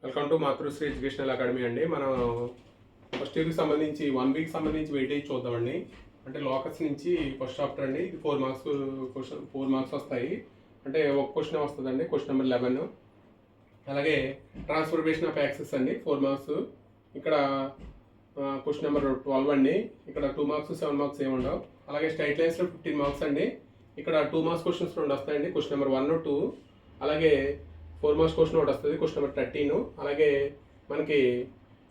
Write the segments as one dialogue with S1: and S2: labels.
S1: Welcome to Matrusri educational academy అండి. మనం first ఇయర్కి సంబంధించి 1 వీక్ సంబంధించి వెయిటేజ్ చూద్దామండి. అంటే లోకస్ నుంచి ఫస్ట్ చాప్టర్ అండి. ఇది 4 మార్క్స్ క్వశ్చన్, 4 మార్క్స్ వస్తాయి. అంటే ఒక క్వశ్చన్ వస్తుందండి, క్వశ్చన్ నెంబర్ 11. అలాగే ట్రాన్స్ఫర్మేషన్ ఆఫ్ యాక్సెస్ అండి, 4 మార్క్స్. ఇక్కడ క్వశ్చన్ నెంబర్ 12 అండి. ఇక్కడ 2 మార్క్స్ 7 మార్క్స్ ఏమి ఉండవు. అలాగే స్ట్రైట్ లైన్స్లో 15 మార్క్స్ అండి. ఇక్కడ 2 మార్క్స్ క్వశ్చన్స్ 2 వస్తాయండి, క్వశ్చన్ నెంబర్ 1, 2. అలాగే 4 మార్క్స్ క్వశ్చన్ ఒకటి వస్తుంది, క్వశ్చన్ నెంబర్ 13. అలాగే మనకి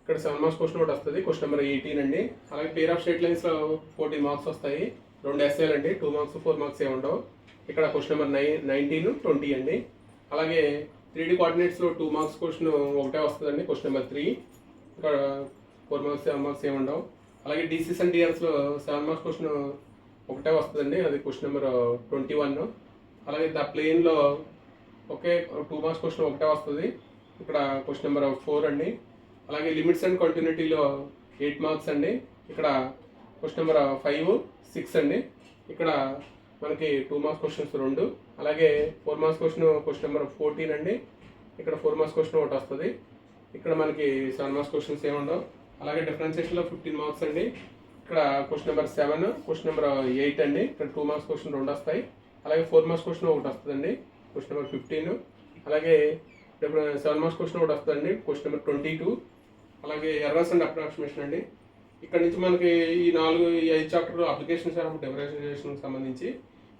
S1: ఇక్కడ 7 మార్క్స్ క్వశ్చన్ ఒకటి వస్తుంది, క్వశ్చన్ నెంబర్ 18 అండి. అలాగే పేర్ ఆఫ్ స్ట్రైట్ లైన్స్లో 14 మార్క్స్ వస్తాయి, 2 ఎస్ఏలు అండి. 2 మార్క్స్ 4 మార్క్స్ ఏమి ఉండవు. ఇక్కడ క్వశ్చన్ నెంబర్ 19, 20 అండి. అలాగే 3D కోఆర్డినేట్స్లో 2 మార్క్స్ క్వశ్చన్ ఒకటే వస్తుందండి, క్వశ్చన్ నెంబర్ 3. ఇక్కడ 4 మార్క్స్ 7 మార్క్స్ ఏమి ఉండవు. అలాగే డీసీస్ అండ్ డిఆర్స్లో 7 మార్క్స్ క్వశ్చన్ ఒకటే వస్తుందండి, అది క్వశ్చన్ నెంబర్ 21. అలాగే ద ప్లేన్లో ఓకే 2 మార్క్స్ క్వశ్చన్ ఒకటే వస్తుంది, ఇక్కడ క్వశ్చన్ నెంబర్ 4 అండి. అలాగే లిమిట్స్ అండ్ కంటిన్యూటీలో 8 మార్క్స్ అండి. ఇక్కడ క్వశ్చన్ నెంబర్ 5, 6 అండి. ఇక్కడ మనకి 2 మార్క్స్ క్వశ్చన్స్ 2. అలాగే 4 మార్క్స్ క్వశ్చన్ నెంబర్ 14 అండి. ఇక్కడ 4 మార్క్స్ క్వశ్చన్ ఒకటి వస్తుంది, ఇక్కడ మనకి 7 మార్క్స్ క్వశ్చన్స్ ఏమి ఉండవు. అలాగే డిఫరెన్షియేషన్లో 15 మార్క్స్ అండి. ఇక్కడ క్వశ్చన్ నెంబర్ 7, క్వశ్చన్ నెంబర్ 8 అండి. ఇక్కడ 2 మార్క్స్ క్వశ్చన్ 2 వస్తాయి. అలాగే 4 మార్క్స్ క్వశ్చన్ ఒకటి వస్తుందండి, క్వశ్చన్ నెంబర్ 15. అలాగే 7 మార్క్స్ క్వశ్చన్ ఒకటి వస్తుందండి, క్వశ్చన్ నెంబర్ 22. అలాగే ఎర్రర్స్ అండ్ అప్రాక్సిమేషన్ అండి. ఇక్కడ నుంచి మనకి ఈ 5 చాప్టర్ అప్లికేషన్స్ ఆఫ్ డిఫరెన్షియేషన్కి సంబంధించి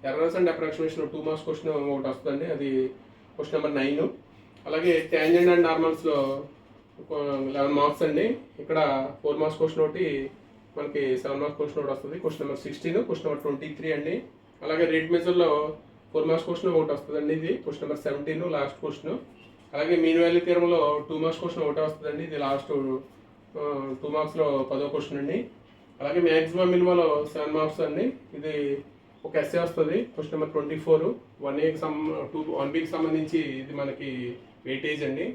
S1: errors and approximation 2 marks question ఒకటి వస్తుందండి, అది క్వశ్చన్ నెంబర్ 9. అలాగే ట్యాంజెంట్ అండ్ నార్మల్స్లో 11 మార్క్స్ అండి. ఇక్కడ 4 మార్క్స్ క్వశ్చన్ ఒకటి, మనకి 7 మార్క్స్ క్వశ్చన్ ఒకటి వస్తుంది, క్వశ్చన్ నెంబర్ 16, క్వశ్చన్ నెంబర్ 23 అండి. అలాగే రేట్ మెజర్లో 4 మార్క్స్ క్వశ్చన్ ఒకటి వస్తుందండి, ఇది క్వశ్చన్ నెంబర్ 17, లాస్ట్ క్వశ్చన్. అలాగే మీన్ వాల్యూ థియరంలో 2 మార్క్స్ క్వశ్చన్ ఒకటే వస్తుందండి, ఇది లాస్ట్ 2 మార్క్స్లో 10వ క్వశ్చన్ అండి. అలాగే మ్యాక్సిమం మినిమలో 7 మార్క్స్ అండి, ఇది ఒక ఎస్ఏ వస్తుంది, క్వశ్చన్ నెంబర్ 24. 1 వీక్ సంబంధించి ఇది మనకి వెయిటేజ్ అండి.